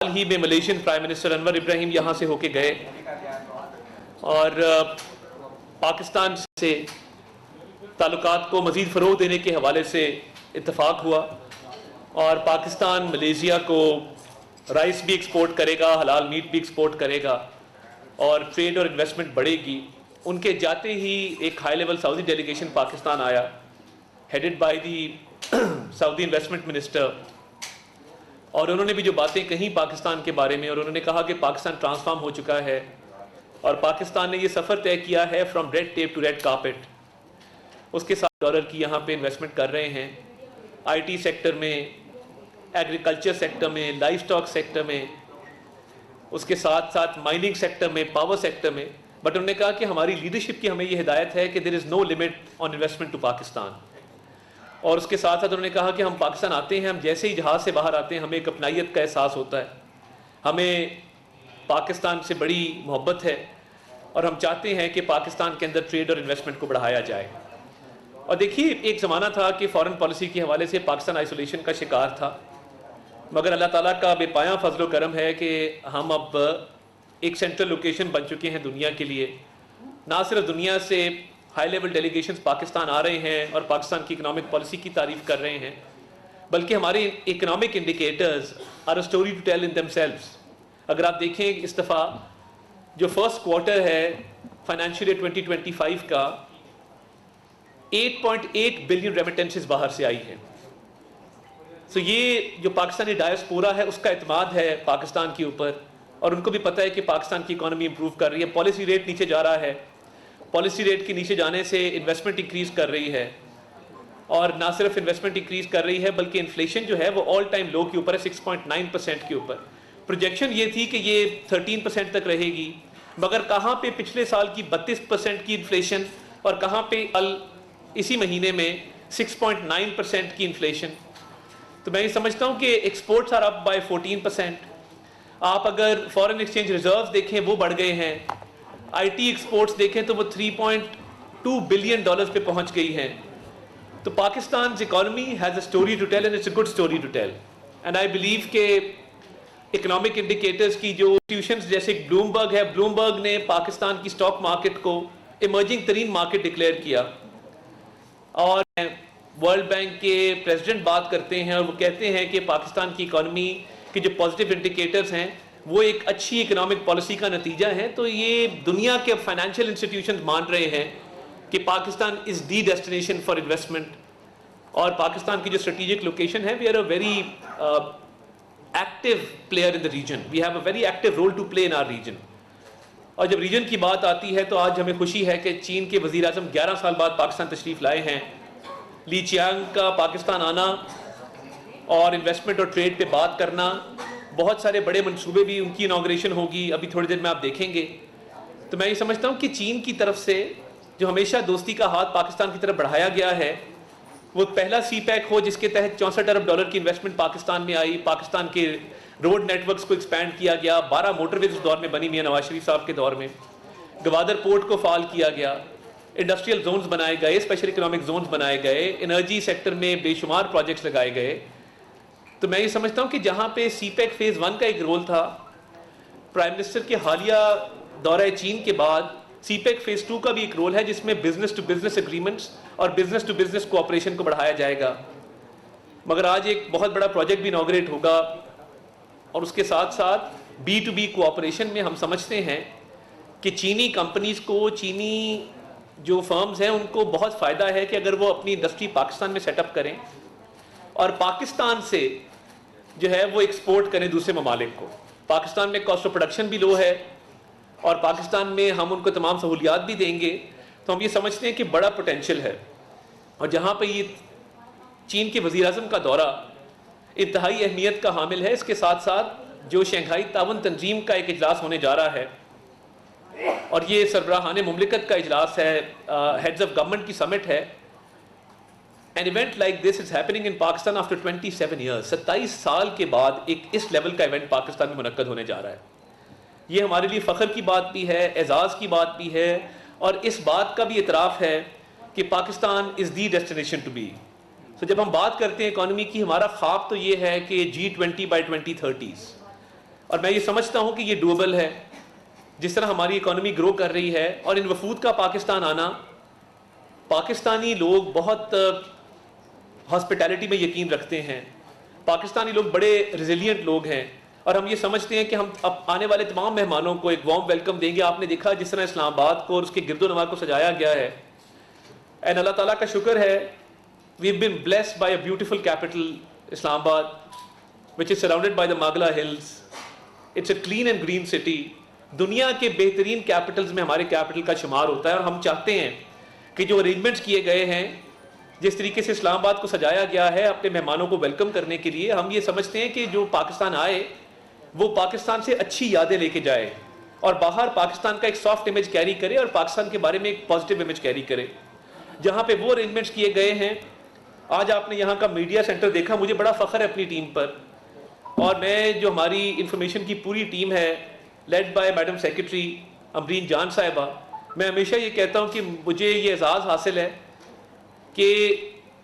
حال ہی میں Malaysian prime minister انور ابراہیم یہاں سے ہو کے گئے اور پاکستان سے تعلقات کو مزید فروغ دینے کے حوالے سے اتفاق ہوا اور پاکستان ملیشیا کو رائس بھی ایکسپورٹ کرے گا، حلال میٹ بھی ایکسپورٹ کرے گا اور ٹریڈ اور انویسٹمنٹ بڑھے گی۔ ان کے جاتے ہی ایک ہائی لیول سعودی ڈیلیگیشن پاکستان آیا، headed by the Saudi investment minister, اور انہوں نے بھی جو باتیں کہیں پاکستان کے بارے میں، اور انہوں نے کہا کہ پاکستان ٹرانسفارم ہو چکا ہے اور پاکستان نے یہ سفر طے کیا ہے from red tape to red carpet. اس کے ساتھ ڈالر کی یہاں پہ انویسٹمنٹ کر رہے ہیں، آئی ٹی سیکٹر میں، ایگریکلچر سیکٹر میں، لائف سٹاک سیکٹر میں، اس کے ساتھ ساتھ مائننگ سیکٹر میں، پاور سیکٹر میں۔ بٹ انہوں نے کہا کہ ہماری لیڈرشپ کی ہمیں یہ ہدایت ہے کہ there is no limit on investment to Pakistan, اور اس کے ساتھ ساتھ انہوں نے کہا کہ ہم پاکستان آتے ہیں، ہم جیسے ہی جہاز سے باہر آتے ہیں ہمیں ایک اپنائیت کا احساس ہوتا ہے، ہمیں پاکستان سے بڑی محبت ہے اور ہم چاہتے ہیں کہ پاکستان کے اندر ٹریڈ اور انویسٹمنٹ کو بڑھایا جائے۔ اور دیکھیے، ایک زمانہ تھا کہ فارن پالیسی کے حوالے سے پاکستان آئسولیشن کا شکار تھا، مگر اللہ تعالیٰ کا بے پایاں فضل و کرم ہے کہ ہم اب ایک سینٹرل لوکیشن بن چکے ہیں دنیا کے لیے۔ نہ صرف دنیا سے ہائی لیول ڈیلیگیشنز پاکستان آ رہے ہیں اور پاکستان کی اکنامک پالیسی کی تعریف کر رہے ہیں، بلکہ ہمارے economic indicators are a story to tell in themselves. اگر آپ دیکھیں اس دفعہ جو فرسٹ کوارٹر ہے فائنینشیل ایئر 2025 کا، 8.8 بلین ریمیٹنسز باہر سے آئی ہیں۔ سو یہ جو پاکستانی ڈائسپورا ہے اس کا اعتماد ہے پاکستان کے اوپر، اور ان کو بھی پتہ ہے کہ پاکستان کی اکانومی امپروو کر رہی ہے، پالیسی ریٹ نیچے جا رہا ہے، پالیسی ریٹ کے نیچے جانے سے انویسٹمنٹ انکریز کر رہی ہے، اور نہ صرف انویسٹمنٹ انکریز کر رہی ہے بلکہ انفلیشن جو ہے وہ آل ٹائم لو کے اوپر ہے، 6.9% کے اوپر۔ پروجیکشن یہ تھی کہ یہ 13% تک رہے گی، مگر کہاں پہ پچھلے سال کی 32% کی انفلیشن اور کہاں پہ اسی مہینے میں 6.9% کی انفلیشن۔ تو میں یہ سمجھتا ہوں کہ ایکسپورٹس آر اپ بائی 14%۔ آپ اگر فارن ایکسچینج ریزروز دیکھیں وہ بڑھ گئے ہیں، آئی ٹی ایکسپورٹس دیکھیں تو وہ 3.2 بلین ڈالرز پہ پہنچ گئی ہیں۔ تو Pakistan economy has a story to tell and it's a good story to tell, and I believe کہ اکنامک انڈیکیٹرز کی جو انسٹیٹیوشنز جیسے بلومبرگ ہے، بلومبرگ نے پاکستان کی اسٹاک مارکیٹ کو ایمرجنگ ترین مارکیٹ ڈکلیئر کیا، اور ورلڈ بینک کے پریزیڈنٹ بات کرتے ہیں اور وہ کہتے ہیں کہ پاکستان کی اکانومی کے جو پازیٹیو انڈیکیٹرز ہیں وہ ایک اچھی اکنامک پالیسی کا نتیجہ ہے۔ تو یہ دنیا کے فائنینشیل انسٹیٹیوشنز مان رہے ہیں کہ Pakistan is the destination for investment, اور پاکستان کی جو اسٹریٹجک لوکیشن ہے، we are a very active player in the region, we have a very active role to play in our region. اور جب ریجن کی بات آتی ہے تو آج ہمیں خوشی ہے کہ چین کے وزیر اعظم 11 سال بعد پاکستان تشریف لائے ہیں۔ لی چیانگ کا پاکستان آنا اور انویسٹمنٹ اور ٹریڈ پہ بات کرنا، بہت سارے بڑے منصوبے بھی، ان کی انوگریشن ہوگی ابھی تھوڑی دیر میں آپ دیکھیں گے۔ تو میں یہ سمجھتا ہوں کہ چین کی طرف سے جو ہمیشہ دوستی کا ہاتھ پاکستان کی طرف بڑھایا گیا ہے، وہ پہلا سی پیک ہو جس کے تحت 64 ارب ڈالر کی انویسٹمنٹ پاکستان میں آئی، پاکستان کے روڈ نیٹ ورکس کو ایکسپینڈ کیا گیا، 12 موٹر ویز اس دور میں بنی میاں نواز شریف صاحب کے دور میں، گوادر پورٹ کو فعال کیا گیا، انڈسٹریل زونز بنائے گئے، اسپیشل اکنامک زونز بنائے گئے، انرجی سیکٹر میں بے شمار پروجیکٹس لگائے گئے۔ تو میں یہ سمجھتا ہوں کہ جہاں پہ سی پیک فیز 1 کا ایک رول تھا، پرائم منسٹر کے حالیہ دورہ چین کے بعد سی پیک فیز 2 کا بھی ایک رول ہے جس میں بزنس ٹو بزنس ایگریمنٹس اور بزنس ٹو بزنس کوآپریشن کو بڑھایا جائے گا۔ مگر آج ایک بہت بڑا پروجیکٹ بھی انوگریٹ ہوگا، اور اس کے ساتھ ساتھ بی ٹو بی کوآپریشن میں ہم سمجھتے ہیں کہ چینی کمپنیز کو، چینی جو فرمز ہیں ان کو بہت فائدہ ہے کہ اگر وہ اپنی انڈسٹری پاکستان میں سیٹ اپ کریں اور پاکستان سے جو ہے وہ ایکسپورٹ کریں دوسرے ممالک کو۔ پاکستان میں کاسٹ آف پروڈکشن بھی لو ہے اور پاکستان میں ہم ان کو تمام سہولیات بھی دیں گے، تو ہم یہ سمجھتے ہیں کہ بڑا پوٹینشیل ہے۔ اور جہاں پہ یہ چین کے وزیر اعظم کا دورہ انتہائی اہمیت کا حامل ہے، اس کے ساتھ ساتھ جو شنگھائی تعاون تنظیم کا ایک اجلاس ہونے جا رہا ہے، اور یہ سربراہان مملکت کا اجلاس ہے، ہیڈز آف گورنمنٹ کی سمٹ ہے۔ An event like this is happening in Pakistan after 27 years. 27 سال کے بعد ایک اس لیول کا ایونٹ پاکستان میں منعقد ہونے جا رہا ہے۔ یہ ہمارے لیے فخر کی بات بھی ہے، اعزاز کی بات بھی ہے، اور اس بات کا بھی اعتراف ہے کہ Pakistan is the destination to be. تو جب ہم بات کرتے ہیں اکانومی کی، ہمارا خواب تو یہ ہے کہ G20 by 2030 اور میں یہ سمجھتا ہوں کہ یہ ڈویبل ہے. جس طرح ہماری اکانومی گرو کر رہی ہے اور ان وفود کا پاکستان آنا, پاکستانی لوگ بہت ہاسپٹیلٹی میں یقین رکھتے ہیں, پاکستانی لوگ بڑے ریزیلینٹ لوگ ہیں, اور ہم یہ سمجھتے ہیں کہ ہم اب آنے والے تمام مہمانوں کو ایک وارم ویلکم دیں گے. آپ نے دیکھا جس طرح اسلام آباد کو اور اس کے گرد و نواح کو سجایا گیا ہے, اینڈ اللہ تعالیٰ کا شکر ہے we have been blessed by a beautiful capital Islamabad which is surrounded by the Magla hills. It's a clean and green city. دنیا کے بہترین کیپٹلز میں ہمارے کیپٹل کا شمار ہوتا ہے, اور ہم چاہتے ہیں کہ جو ارینجمنٹس کیے گئے ہیں, جس طریقے سے اسلام آباد کو سجایا گیا ہے اپنے مہمانوں کو ویلکم کرنے کے لیے, ہم یہ سمجھتے ہیں کہ جو پاکستان آئے وہ پاکستان سے اچھی یادیں لے کے جائے اور باہر پاکستان کا ایک سافٹ امیج کیری کرے اور پاکستان کے بارے میں ایک پازیٹیو امیج کیری کرے. جہاں پہ وہ ارینجمنٹس کیے گئے ہیں, آج آپ نے یہاں کا میڈیا سینٹر دیکھا, مجھے بڑا فخر ہے اپنی ٹیم پر, اور میں جو ہماری انفارمیشن کی پوری ٹیم ہے لیڈ بائی میڈم سیکرٹری امرین جان صاحبہ, میں ہمیشہ یہ کہتا ہوں کہ مجھے یہ اعزاز حاصل ہے کہ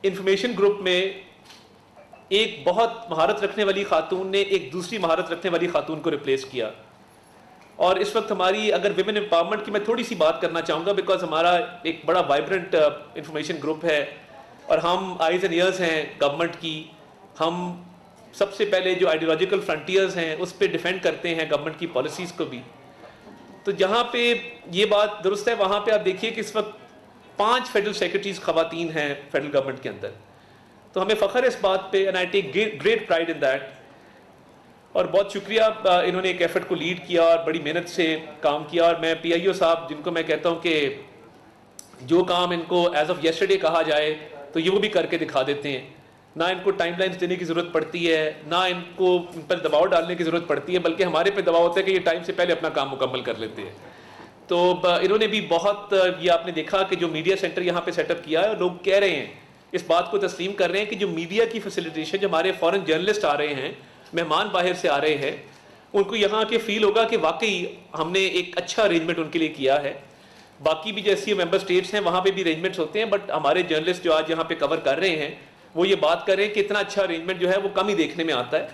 انفارمیشن گروپ میں ایک بہت مہارت رکھنے والی خاتون نے ایک دوسری مہارت رکھنے والی خاتون کو ریپلیس کیا. اور اس وقت ہماری اگر ویمن امپاورمنٹ کی میں تھوڑی سی بات کرنا چاہوں گا, بیکاز ہمارا ایک بڑا وائبرنٹ انفارمیشن گروپ ہے اور ہم آئیز اینڈ ایئرز ہیں گورنمنٹ کی. ہم سب سے پہلے جو آئیڈیالوجیکل فرنٹیئرز ہیں اس پہ ڈیفینڈ کرتے ہیں گورنمنٹ کی پالیسیز کو بھی. تو جہاں پہ یہ بات درست ہے وہاں پہ آپ دیکھیے کہ اس وقت 5 فیڈرل سیکرٹریز خواتین ہیں فیڈرل گورنمنٹ کے اندر. تو ہمیں فخر ہے اس بات پہ, and I take great pride in that. اور بہت شکریہ, انہوں نے ایک ایفرٹ کو لیڈ کیا اور بڑی محنت سے کام کیا. اور میں پی آئی او صاحب, جن کو میں کہتا ہوں کہ جو کام ان کو ایز آف یسٹرڈے کہا جائے تو یہ وہ بھی کر کے دکھا دیتے ہیں. نہ ان کو ٹائم لائنز دینے کی ضرورت پڑتی ہے, نہ ان کو ان پر دباؤ ڈالنے کی ضرورت پڑتی ہے, بلکہ ہمارے پہ دباؤ ہوتا ہے کہ یہ ٹائم سے پہلے اپنا کام مکمل کر لیتے ہیں. تو انہوں نے بھی بہت, یہ آپ نے دیکھا کہ جو میڈیا سینٹر یہاں پہ سیٹ اپ کیا ہے, لوگ کہہ رہے ہیں, اس بات کو تسلیم کر رہے ہیں کہ جو میڈیا کی فیسیلیٹیشن, جو ہمارے فورن جرنلسٹ آ رہے ہیں, مہمان باہر سے آ رہے ہیں, ان کو یہاں کے فیل ہوگا کہ واقعی ہم نے ایک اچھا ارینجمنٹ ان کے لیے کیا ہے. باقی بھی جیسی ممبر اسٹیٹس ہیں وہاں پہ بھی ارینجمنٹس ہوتے ہیں, بٹ ہمارے جرنلسٹ جو آج یہاں پہ کور کر رہے ہیں وہ یہ بات کریں کہ اتنا اچھا ارینجمنٹ جو ہے وہ کم ہی دیکھنے میں آتا ہے.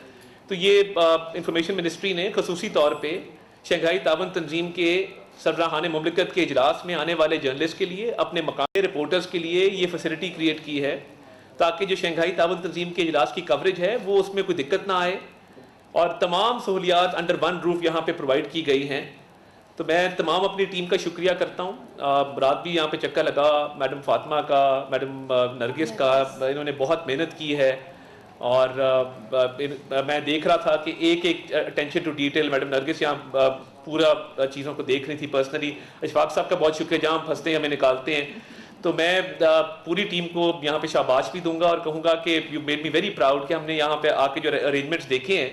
تو یہ انفارمیشن منسٹری نے خصوصی طور پہ شنگھائی تعاون تنظیم کے سربراہان مملکت کے اجلاس میں آنے والے جرنلسٹ کے لیے, اپنے مقامی رپورٹرز کے لیے یہ فیسلٹی کریٹ کی ہے تاکہ جو شنگھائی تعاون تنظیم کے اجلاس کی کوریج ہے وہ اس میں کوئی دقت نہ آئے, اور تمام سہولیات انڈر ون روف یہاں پہ پرووائڈ کی گئی ہیں. تو میں تمام اپنی ٹیم کا شکریہ کرتا ہوں. رات بھی یہاں پہ چکر لگا, میڈم فاطمہ کا, میڈم نرگس کا, انہوں نے بہت محنت کی ہے. اور میں دیکھ رہا تھا کہ ایک اٹینشن ٹو ڈیٹیل, میڈم نرگس یہاں پورا چیزوں کو دیکھ رہی تھی پرسنلی. اشفاق صاحب کا بہت شکریہ, جہاں ہم پھنستے ہیں ہمیں نکالتے ہیں. تو میں پوری ٹیم کو یہاں پہ شاباش بھی دوں گا اور کہوں گا کہ you made me very proud کہ ہم نے یہاں پہ آ کے جو ارینجمنٹس دیکھے ہیں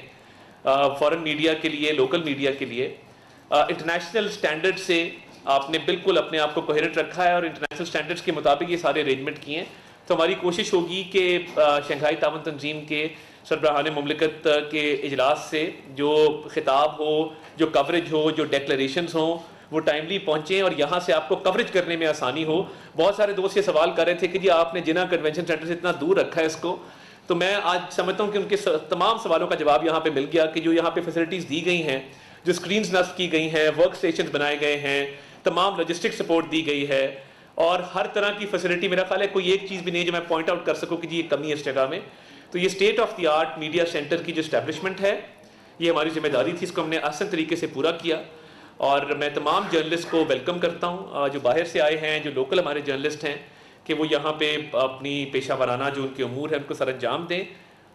فورن میڈیا کے لیے, لوکل میڈیا کے لیے, انٹرنیشنل سٹینڈرڈ سے آپ نے بالکل اپنے آپ کو کوہیرنٹ رکھا ہے اور انٹرنیشنل سٹینڈرڈز کے مطابق یہ سارے ارینجمنٹ کیے ہیں. تو ہماری کوشش ہوگی کہ شنگھائی تعاون تنظیم کے سربراہان مملکت کے اجلاس سے جو خطاب ہو, جو کوریج ہو, جو ڈیکلریشنز ہوں, وہ ٹائملی پہنچیں اور یہاں سے آپ کو کوریج کرنے میں آسانی ہو. بہت سارے دوست یہ سوال کر رہے تھے کہ جی آپ نے جناح کنونشن سینٹر سے اتنا دور رکھا ہے اس کو, تو میں آج سمجھتا ہوں کہ ان کے تمام سوالوں کا جواب یہاں پہ مل گیا کہ جو یہاں پہ فیسلٹیز دی گئی ہیں, جو اسکرینز نصب کی گئی ہیں, ورک اسٹیشنز بنائے گئے ہیں, تمام لاجسٹک سپورٹ دی گئی ہے, اور ہر طرح کی فیسلٹی, میرا خیال ہے کوئی ایک چیز بھی نہیں جو میں پوائنٹ آؤٹ کر سکوں کہ جی یہ کمی ہے اس جگہ میں. تو یہ state of the art media centre کی جو اسٹیبلشمنٹ ہے یہ ہماری ذمہ داری تھی, اس کو ہم نے احسن طریقے سے پورا کیا. اور میں تمام جرنلسٹ کو ویلکم کرتا ہوں جو باہر سے آئے ہیں, جو لوکل ہمارے جرنلسٹ ہیں, کہ وہ یہاں پہ اپنی پیشہ ورانہ جو ان کے امور ہیں ان کو سر انجام دیں.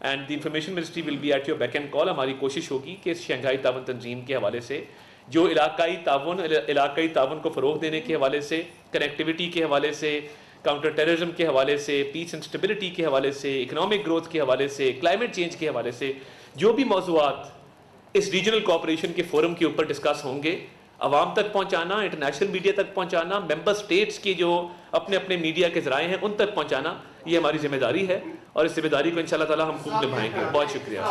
And the information ministry will be at your beck and call. ہماری کوشش ہوگی کہ شنگھائی تعاون تنظیم کے حوالے سے جو علاقائی تعاون کو فروغ دینے کے حوالے سے, کنیکٹیوٹی کے حوالے سے, کاؤنٹر ٹیررزم کے حوالے سے, پیس اینڈ اسٹیبلٹی کے حوالے سے, اکنامک گروتھ کے حوالے سے, کلائمیٹ چینج کے حوالے سے, جو بھی موضوعات اس ریجنل کوآپریشن کے فورم کے اوپر ڈسکس ہوں گے, عوام تک پہنچانا, انٹرنیشنل میڈیا تک پہنچانا, ممبر اسٹیٹس کی جو اپنے اپنے میڈیا کے ذرائع ہیں ان تک پہنچانا, یہ ہماری ذمہ داری ہے, اور اس ذمہ داری کو انشاءاللہ تعالی ہم خوب نبھائیں گے. بہت شکریہ.